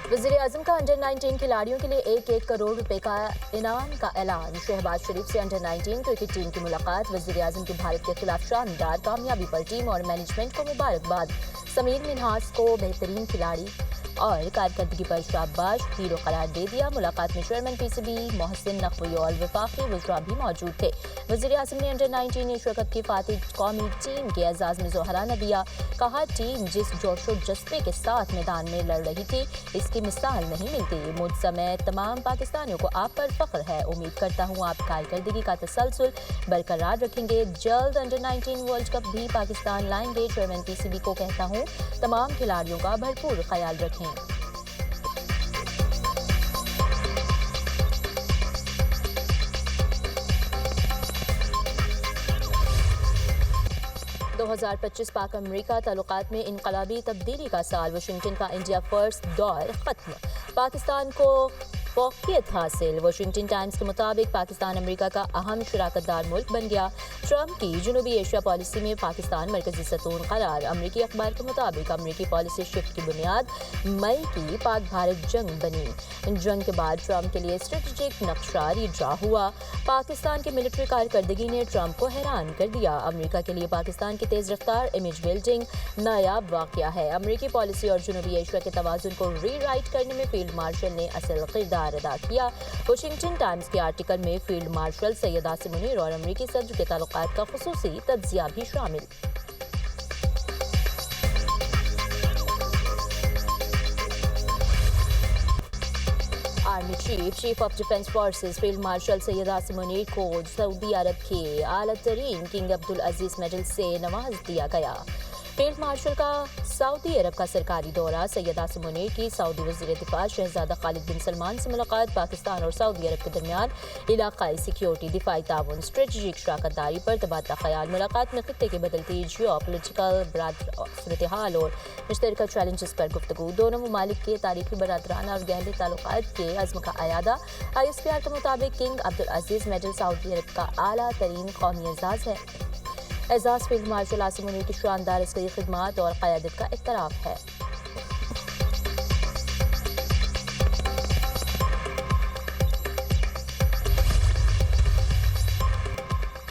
वज़ीर-ए-आज़म का अंडर 19 खिलाड़ियों के लिए 1-1 करोड़ रुपए का इनाम का ऐलान। शहबाज शरीफ से अंडर 19 क्रिकेट टीम की मुलाकात। वज़ीर-ए-आज़म की भारत के खिलाफ शानदार कामयाबी पर टीम और मैनेजमेंट को मुबारकबाद। समीर मिन्हास को बेहतरीन खिलाड़ी और कारकर्दगी पर शाबाश, हीरो करार दे दिया। मुलाकात में चेयरमैन पीसीबी मोहसिन नकवी और वफाकी वज़रा भी मौजूद थे। वज़ीर-ए-आज़म ने अंडर 19 एशिया कप की फातिह कौमी टीम के एजाज़ में जोहराना दिया। कहा, टीम जिस जोशो जज्बे के साथ मैदान में लड़ रही थी, इसकी मिसाल नहीं मिलती। मुझ समेत तमाम पाकिस्तानियों को आप पर फख्र है। उम्मीद करता हूँ आप कारकर्दगी का तसलसल बरकरार रखेंगे। जल्द अंडर 19 वर्ल्ड कप भी पाकिस्तान लाएंगे। चेयरमैन पीसीबी को कहता हूँ, तमाम खिलाड़ियों का भरपूर ख्याल रखें। 2025 पाक अमरीका ताल्लुकात में इनकलाबी तब्दीली का साल। वाशिंगटन का इंडिया फर्स्ट दौर खत्म, पाकिस्तान को फौकियत हासिल। वाशिंगटन टाइम्स के मुताबिक पाकिस्तान अमेरिका का अहम शराकतदार मुल्क बन गया। ट्रंप की जनूबी एशिया पॉलिसी में पाकिस्तान मरकजी सतून करार। अमरीकी अखबार के मुताबिक अमरीकी पॉलिसी शिफ्ट की बुनियाद मई की पाक भारत जंग बनी। जंग के बाद ट्रंप के लिए स्ट्रेटेजिक नक्शा रिजा हुआ। पाकिस्तान की मिलिट्री कारकर्दगी ने ट्रंप को हैरान कर दिया। अमरीका के लिए पाकिस्तान की तेज रफ्तार इमेज बिल्डिंग नायाब वाकया है। अमरीकी पॉलिसी और जनूबी एशिया के तवाजुन को रीराइट करने में फील्ड मार्शल ने असल किरदार अदा किया। वाशिंगटन टाइम्स के आर्टिकल में फील्ड मार्शल सैयद आसिम मुनीर और अमरीकी सदर के ताल्लुकात का खुसूसी तज्जिया भी शामिल। Army chief of defence forces field marshal Syed Asim Munir को सऊदी अरब के आला तरीन किंग अब्दुल अजीज मेडल से नवाज दिया गया। फील्ड मार्शल का सऊदी अरब का सरकारी दौरा। सैयद आसिम मुनीर की सऊदी वज़ीर दिफा शहजादा खालिद बिन सलमान से मुलाकात। पाकिस्तान और सऊदी अरब के दरमियान इलाकाई सिक्योरिटी, दिफाई ताउन, स्ट्रेटेजिक शराकतदारी पर तबादला ख्याल। मुलाकात में खित्ते की बदलती जियोपॉलिटिकल सूरत हाल और मुश्तरका चैलेंजेस पर गुफ्तगू। दोनों ममालिक के तारीखी बरादराना और गहरे ताल्लुकात के अज़्म का अयादा। ISPR के मुताबिक किंग अब्दुल अजीज मेडल सऊदी अरब का आला तरीन कौमी एजाज़ है। एजाज़ फील्ड मार्शल आसिम मुनीर की शानदार अस्करी खिदमत और क़यादत का इक्तराफ़ है।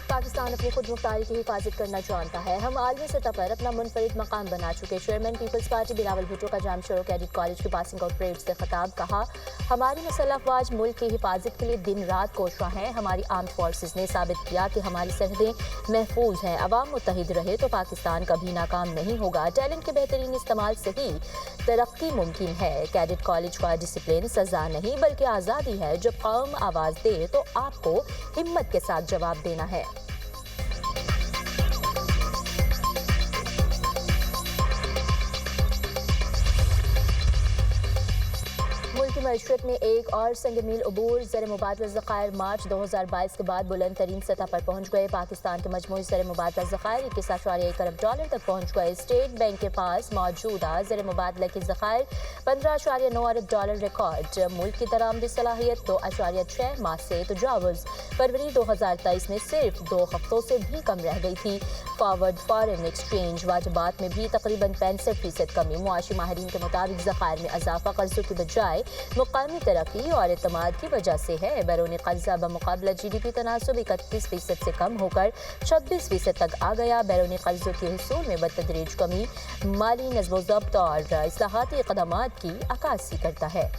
पाकिस्तान अपनी खुद मुख्तारी की हिफाजत करना जानता है। हम आलमी सतह पर अपना मुनफरिद मकाम बना चुके। Chairman Peoples Party Bilawal Bhutto का जामशोरो कैडेट कॉलेज की पासिंग आउट परेड से खिताब। कहा, हमारी मुसल्लह अफवाज मुल्क की हिफाजत के लिए दिन रात कोशा हैं। हमारी आर्म्ड फोर्सेस ने साबित किया कि हमारी सरहदें महफूज हैं। अवाम मुत्तहिद रहे तो पाकिस्तान कभी नाकाम नहीं होगा। टैलेंट के बेहतरीन इस्तेमाल से ही तरक्की मुमकिन है। कैडेट कॉलेज का डिसिप्लिन सजा नहीं बल्कि आज़ादी है। जब कौम आवाज़ दे तो आपको हिम्मत के साथ जवाब देना है। मशरक़ में एक और संग मील अबूर। ज़र मुबादला ज़ख़ायर मार्च 2022 के बाद बुलंद तरीन सतह पर पहुँच गए। पाकिस्तान के मजमूई ज़र मुबादला ज़ख़ायर 21.1 अरब डॉलर तक पहुँच गए। स्टेट बैंक के पास मौजूदा ज़र मुबादला के ज़ख़ायर 15.9 अरब डॉलर रिकॉर्ड। मुल्क की दरामदी सलाहियत 2.6 माह से तजावुज़। फरवरी 2023 में सिर्फ 2 हफ्तों से भी कम रह गई थी। फॉरवर्ड फॉरेन एक्सचेंज वाजबात में भी तकरीबन 65% कमी। मुआशी माहिरीन के मुताबिक ज़ख़ायर में इजाफा कर्ज़ों की बजाय मुकामी तरक्की और एतमाद की वजह से है। बैरूनी कर्जा बमुकाबला GDP तनासुब 31% से कम होकर 26% तक आ गया। बैरूनी कर्जों के हुसूल में बतदरीज कमी माली नज़्म-ओ-ज़ब्त और इस्लाहाती इक़दामात की अक्कासी करता है।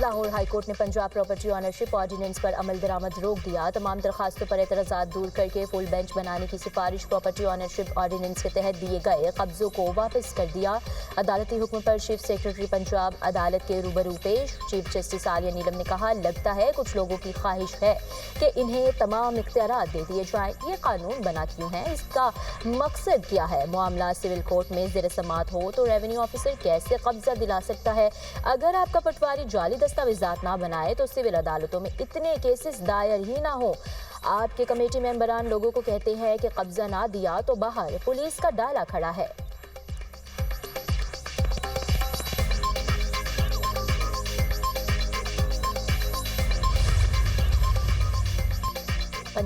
लाहौर हाई कोर्ट ने पंजाब प्रॉपर्टी ऑनरशिप ऑर्डिनेंस पर अमल दरामद रोक दिया। तमाम दरखास्तों पर एतराज़ात दूर करके फुल बेंच बनाने की सिफारिश। प्रॉपर्टी ऑनरशिप ऑर्डिनेंस के तहत दिए गए कब्जों को वापस कर दिया। अदालती हुक्म पर चीफ सेक्रेटरी पंजाब अदालत के रूबरू पेश। चीफ जस्टिस आलिया नीलम ने कहा, लगता है कुछ लोगों की ख्वाहिश है कि इन्हें तमाम इख्तियारात दे दिए जाएं। ये कानून बना क्यों है? इसका मकसद क्या है? मामला सिविल कोर्ट में ज़ेर समाअत हो तो रेवेन्यू ऑफिसर कैसे कब्जा दिला सकता है? अगर आपका पटवारी जाली दस्तावेजात ना बनाए तो सिविल अदालतों में इतने केसेस दायर ही ना हो। आपके कमेटी मेंबरान लोगों को कहते हैं कि कब्जा ना दिया तो बाहर पुलिस का डाला खड़ा है।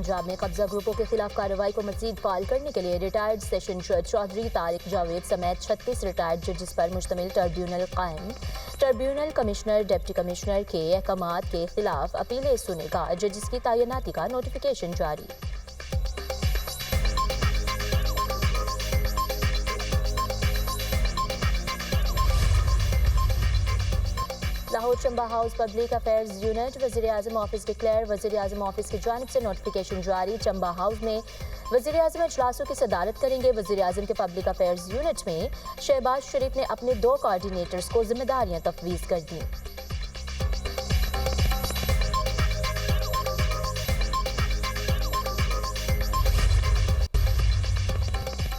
पंजाब में कब्जा ग्रुपों के खिलाफ कार्रवाई को मजीद फाल करने के लिए रिटायर्ड सेशन जज चौधरी तारिक जावेद समेत 36 रिटायर्ड जजेस पर मुश्तमिल ट्रिब्यूनल कायम। ट्रिब्यूनल कमिश्नर डिप्टी कमिश्नर के अहकामात के खिलाफ अपीलें सुनेगा। जजेस की तैनाती का नोटिफिकेशन जारी। Lahore Chamba house public affairs unit वज़ीर-ए-आज़म ऑफिस डिक्लेयर। वज़ीर-ए-आज़म ऑफिस की जानिब से नोटिफिकेशन जारी। चंबा हाउस में वज़ीर-ए-आज़म इजलासों की सदारत करेंगे। वज़ीर-ए-आज़म के पब्लिक अफेयर्स यूनिट में शहबाज शरीफ ने अपने 2 कोऑर्डिनेटर्स को जिम्मेदारियां तफवीज़ कर दी।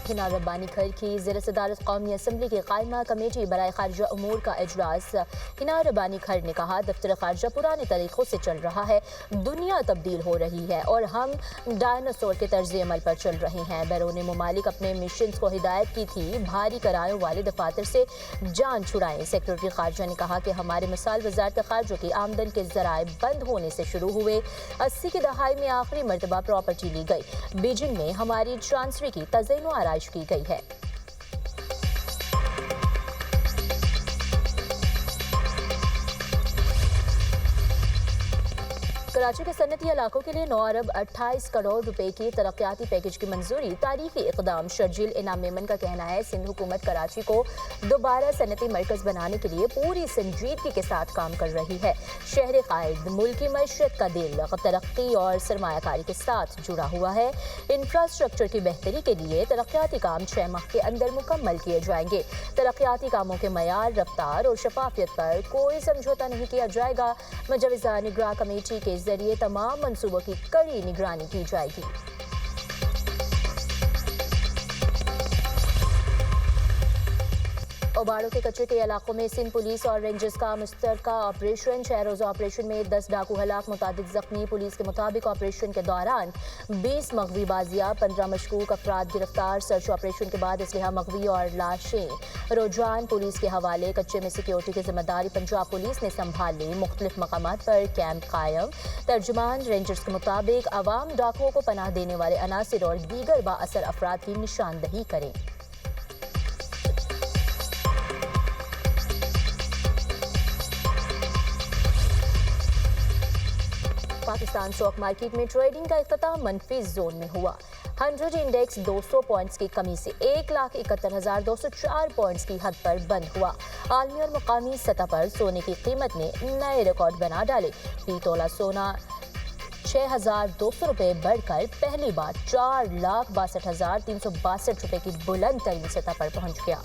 हिना रब्बानी खैर की ज़ेर सदारत कौमी असम्बली की कायमा कमेटी बराए खारजा उमूर का इजलास। हिना रब्बानी खैर ने कहा, दफ्तर खारजा पुराने तरीक़ों से चल रहा है, दुनिया तब्दील हो रही है और हम डायनासोर के तर्ज अमल पर चल रहे हैं। बैरून ममालिक अपने मिशन को हिदायत की थी, भारी करारों वाले दफातर से जान छुड़ाएं। सेक्रेटरी खारजा ने कहा कि हमारे मिसाल वजारत खारजा की आमदन के जराए बंद होने से शुरू हुए। 80 की दहाई में आखिरी मरतबा प्रॉपर्टी ली गई। बीजिंग में हमारी ट्रांसफर की तज़य्युन आराइश की गई है। कराची के सनती इलाकों के लिए 9 अरब 28 करोड़ रुपए की तरक्याती पैकेज की मंजूरी। तारीखी इकदाम। शर्जील इनाम मेमन का कहना है, सिंध हुकूमत कराची को दोबारा सनती मरकज बनाने के लिए पूरी संजीदगी के साथ काम कर रही है। शहर कायद मुल्की मईशत का दिल तरक्की और सरमायाकारी के साथ जुड़ा हुआ है। इंफ्रास्ट्रक्चर की बेहतरी के लिए तरक्याती काम 6 माह के अंदर मुकम्मल किए जाएंगे। तरक्याती कामों के मयार, रफ्तार और शफाफियत पर कोई समझौता नहीं किया जाएगा। मुजवजा निगरां कमेटी के जरिए तमाम मंसूबों की कड़ी निगरानी की जाएगी। ओबाड़ों के कचरे के इलाकों में सिंध पुलिस और रेंजर्स का मुश्तरका ऑपरेशन। 6 रोज़ा ऑपरेशन में 10 डाकू हलाक, मुतादिद जख्मी। पुलिस के मुताबिक ऑपरेशन के दौरान 20 मगवी बाजियां, 15 मशकूक अफराद गिरफ्तार। सर्च ऑपरेशन के बाद असलहा मगवी और लाशें रुझान पुलिस के हवाले। कच्चे में सिक्योरिटी की जिम्मेदारी पंजाब पुलिस ने संभाल ली। मुख्तलिफ मकामात पर कैंप कायम। तर्जुमान रेंजर्स के मुताबिक अवाम डाकुओं को पनाह देने वाले अनासिर और दीगर बाअसर अफराद की निशानदही करें। पाकिस्तान स्टॉक मार्केट में ट्रेडिंग का इख्तिताम मनफी जोन में हुआ। 100 इंडेक्स 200 पॉइंट्स की कमी से 1,71,204 पॉइंट्स की हद पर बंद हुआ। आलमी और मुकामी सतह पर सोने की कीमत ने नए रिकॉर्ड बना डाले। फी तोला सोना 6,200 रुपये बढ़कर पहली बार 4,62,362 रुपये की बुलंद तरीन सतह पर पहुंच गया।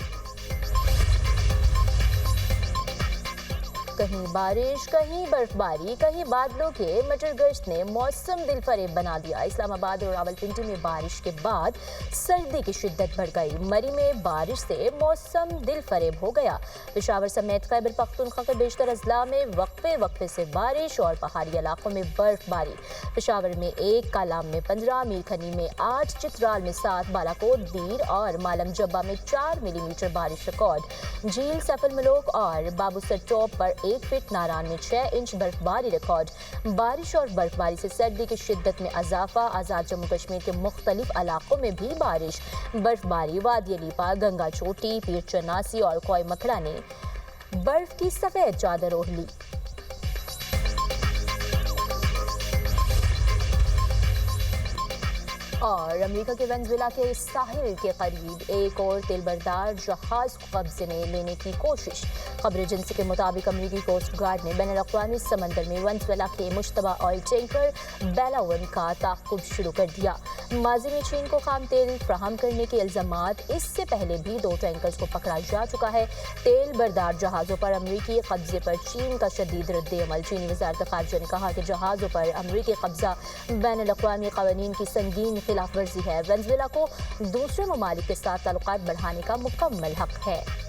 कहीं बारिश, कहीं बर्फबारी, कहीं बादलों के मटर गश्त ने मौसम दिलफरेब बना दिया। इस्लामाबाद और रावलपिंडी में बारिश के बाद सर्दी की शिद्दत बढ़ गई। मरी में बारिश से मौसम दिलफरेब हो गया। पेशावर समेत खैबर पख्तूनख्वा के बेशतर अजला में वक्फे से बारिश और पहाड़ी इलाकों में बर्फबारी। पेशावर में 1, कालाम में 15, मीरखनी में 8, चित्राल में 7, बालाकोट, दीर और मालम जब्बा में 4 मिलीमीटर बारिश रिकॉर्ड। झील सफल मलोक और बाबूसर टॉप पर 1 फीट, नारान में 6 इंच बर्फबारी रिकॉर्ड। बारिश और बर्फबारी से सर्दी की शिद्दत में इजाफा। आज़ाद जम्मू कश्मीर के मुख्तलिफ इलाकों में भी बारिश बर्फबारी। वादी अलीपा, गंगा चोटी, पीर चनासी और कोय मखड़ा ने बर्फ की सफेद चादर ओढ़ ली। और अमेरिका के वेनेजुएला के साहिल के करीब एक और तेलबरदार जहाज को कब्जे में लेने की कोशिश। खबर एजेंसी के मुताबिक अमेरिकी कोस्ट गार्ड ने बैनुल-अक़वामी समंदर में वेनेजुएला के मुश्तबा ऑयल टैंकर बेला-1 का ताक़ुब शुरू कर दिया। माजी में चीन को खाम तेल फराहम करने के इल्ज़ामात। इससे पहले भी 2 टैंकर्स को पकड़ा जा चुका है। तेल बरदार जहाज़ों पर अमेरिकी कब्जे पर चीन का शदीद रद्द-ए-अमल। चीनी वज़ारत ख़ारिजा ने कहा कि जहाज़ों पर अमेरिकी कब्जा बैनुल-अक़वामी क़वानीन की संगीन खिलाफ वर्जी है। वेनेजुएला को दूसरे ममालिक के साथ ताल्लुकात बढ़ाने का मुकम्मल हक है।